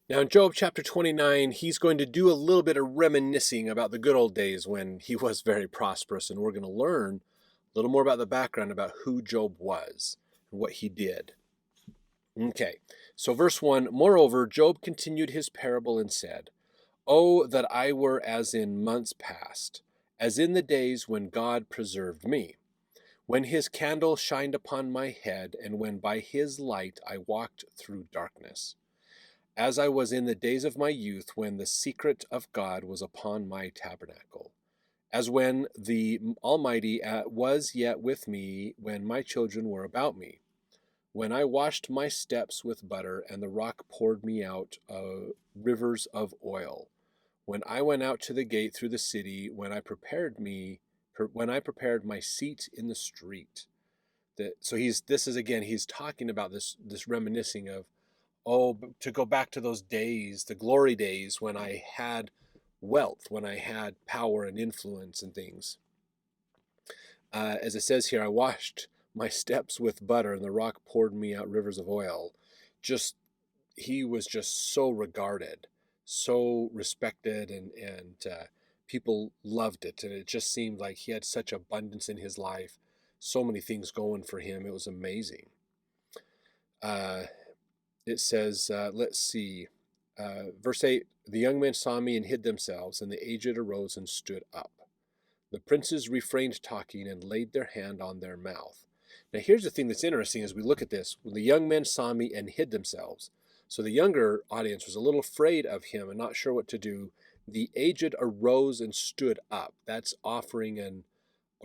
Now, in Job chapter 29, he's going to do a little bit of reminiscing about the good old days when he was very prosperous, and we're going to learn a little more about the background about who Job was and what he did. Okay, so verse 1, moreover, Job continued his parable and said, Oh, that I were as in months past, as in the days when God preserved me, when his candle shined upon my head, and when by his light I walked through darkness. As I was in the days of my youth, when the secret of God was upon my tabernacle, as when the Almighty was yet with me, when my children were about me, when I washed my steps with butter, and the rock poured me out rivers of oil, when I went out to the gate through the city, when I prepared my seat in the street. So he's talking about this reminiscing of, to go back to those days, the glory days when I had wealth, when I had power and influence and things. As it says here, I washed my steps with butter, and the rock poured me out rivers of oil. He was just so regarded, so respected, and people loved it. And it just seemed like he had such abundance in his life, so many things going for him. It was amazing. It says, let's see, verse 8, the young men saw me and hid themselves, and the aged arose and stood up. The princes refrained talking and laid their hand on their mouth. Now here's the thing that's interesting as we look at this. When the young men saw me and hid themselves, so the younger audience was a little afraid of him and not sure what to do. The aged arose and stood up. That's offering a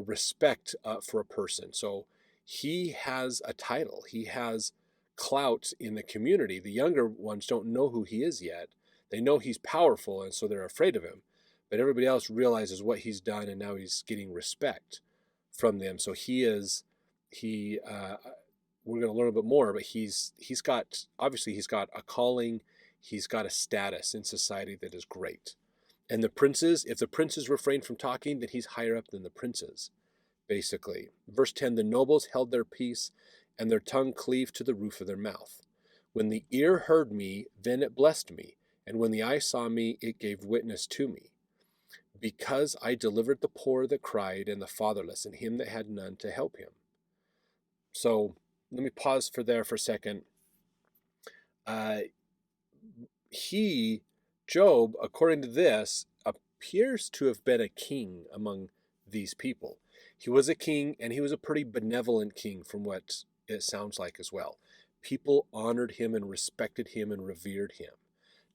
respect for a person. So he has a title. He has clout in the community. The younger ones don't know who he is yet. They know he's powerful, and so they're afraid of him. But everybody else realizes what he's done, and now he's getting respect from them. So we're going to learn a bit more, but he's got a calling, he's got a status in society that is great. And if the princes refrain from talking, then he's higher up than the princes, basically. Verse 10, the nobles held their peace, and their tongue cleaved to the roof of their mouth. When the ear heard me, then it blessed me, and when the eye saw me, it gave witness to me. Because I delivered the poor that cried, and the fatherless, and him that had none to help him. So let me pause for a second. Job, according to this, appears to have been a king among these people. He was a king, and he was a pretty benevolent king from what it sounds like as well. People honored him and respected him and revered him.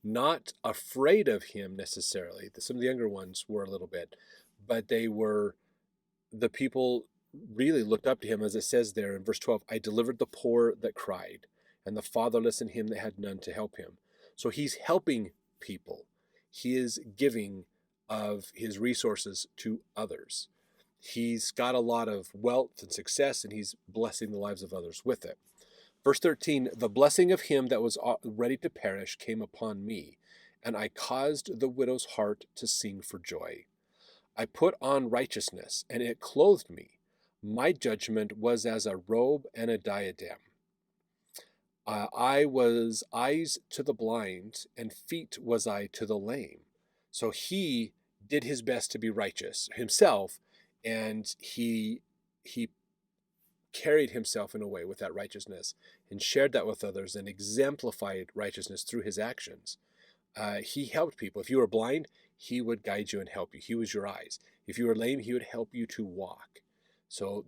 Not afraid of him necessarily. Some of the younger ones were a little bit, but the people really looked up to him, as it says there in verse 12, I delivered the poor that cried, and the fatherless and him that had none to help him. So he's helping people. He is giving of his resources to others. He's got a lot of wealth and success, and he's blessing the lives of others with it. Verse 13, the blessing of him that was ready to perish came upon me, and I caused the widow's heart to sing for joy. I put on righteousness, and it clothed me. My judgment was as a robe and a diadem. I was eyes to the blind, and feet was I to the lame. So he did his best to be righteous himself, and he carried himself in a way with that righteousness and shared that with others and exemplified righteousness through his actions. He helped people. If you were blind, he would guide you and help you. He was your eyes. If you were lame, he would help you to walk. So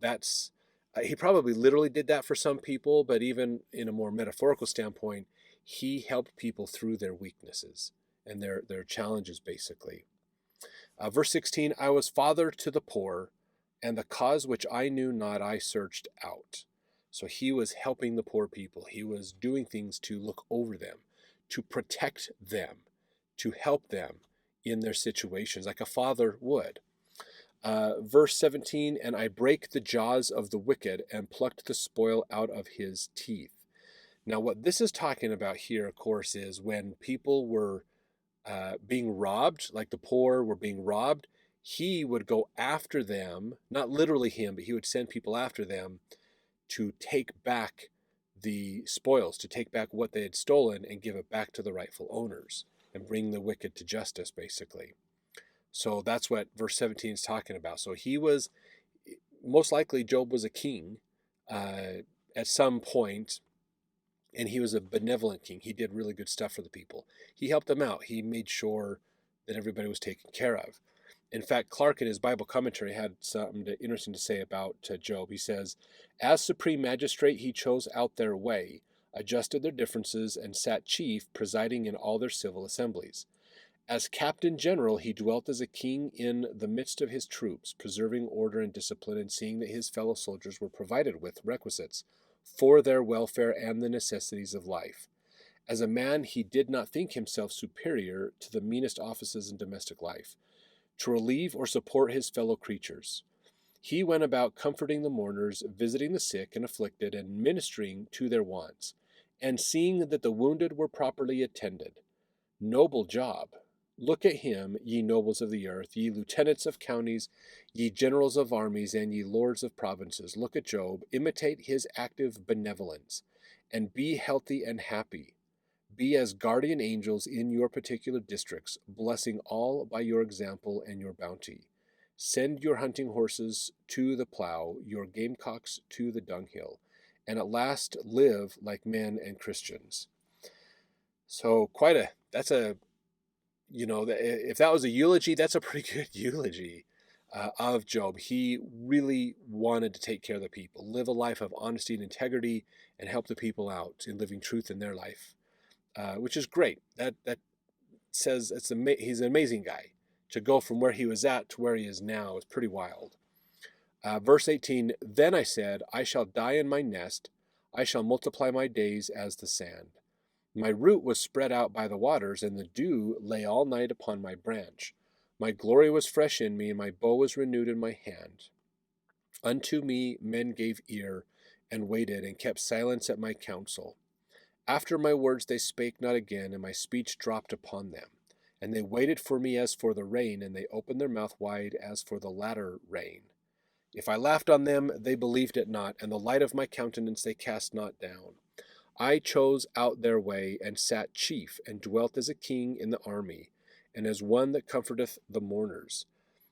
he probably literally did that for some people, but even in a more metaphorical standpoint, he helped people through their weaknesses and their challenges, basically. Verse 16, I was father to the poor, and the cause which I knew not I searched out. So he was helping the poor people. He was doing things to look over them, to protect them, to help them in their situations like a father would. Verse 17, and I brake the jaws of the wicked and plucked the spoil out of his teeth. Now what this is talking about here, of course, is when people were being robbed, like the poor were being robbed, he would go after them, not literally him, but he would send people after them to take back the spoils, to take back what they had stolen and give it back to the rightful owners and bring the wicked to justice, basically. So that's what verse 17 is talking about. So he was, most likely, Job was a king at some point, and he was a benevolent king. He did really good stuff for the people. He helped them out. He made sure that everybody was taken care of. In fact, Clark in his Bible commentary had something interesting to say about Job. He says, as supreme magistrate, he chose out their way, adjusted their differences, and sat chief, presiding in all their civil assemblies. As captain general, he dwelt as a king in the midst of his troops, preserving order and discipline, and seeing that his fellow soldiers were provided with requisites for their welfare and the necessities of life. As a man, he did not think himself superior to the meanest offices in domestic life, to relieve or support his fellow creatures. He went about comforting the mourners, visiting the sick and afflicted, and ministering to their wants, and seeing that the wounded were properly attended. Noble job! Look at him, ye nobles of the earth, ye lieutenants of counties, ye generals of armies, and ye lords of provinces. Look at Job, imitate his active benevolence, and be healthy and happy. Be as guardian angels in your particular districts, blessing all by your example and your bounty. Send your hunting horses to the plough, your gamecocks to the dunghill, and at last live like men and Christians. So if that was a eulogy, that's a pretty good eulogy of Job. He really wanted to take care of the people, live a life of honesty and integrity, and help the people out in living truth in their life. Which is great. That says he's an amazing guy. To go from where he was at to where he is now is pretty wild. Verse 18, then I said, I shall die in my nest. I shall multiply my days as the sand. My root was spread out by the waters, and the dew lay all night upon my branch. My glory was fresh in me, and my bow was renewed in my hand. Unto me men gave ear, and waited, and kept silence at my counsel. After my words they spake not again, and my speech dropped upon them. And they waited for me as for the rain, and they opened their mouth wide as for the latter rain. If I laughed on them, they believed it not, and the light of my countenance they cast not down. I chose out their way, and sat chief, and dwelt as a king in the army, and as one that comforteth the mourners.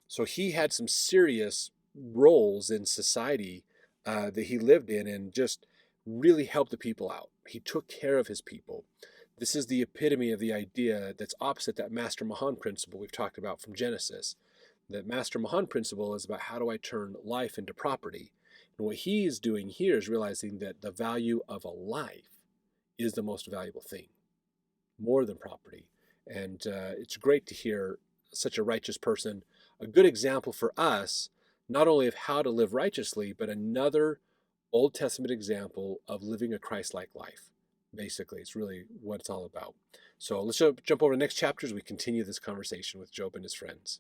So he had some serious roles in society that he lived in, and just really helped the people out. He took care of his people. This is the epitome of the idea that's opposite that Master Mahan principle we've talked about from Genesis. That Master Mahan principle is about how do I turn life into property. And what he is doing here is realizing that the value of a life is the most valuable thing, more than property. And it's great to hear such a righteous person, a good example for us, not only of how to live righteously, but another Old Testament example of living a Christ-like life. Basically, it's really what it's all about. So let's jump over to the next chapter as we continue this conversation with Job and his friends.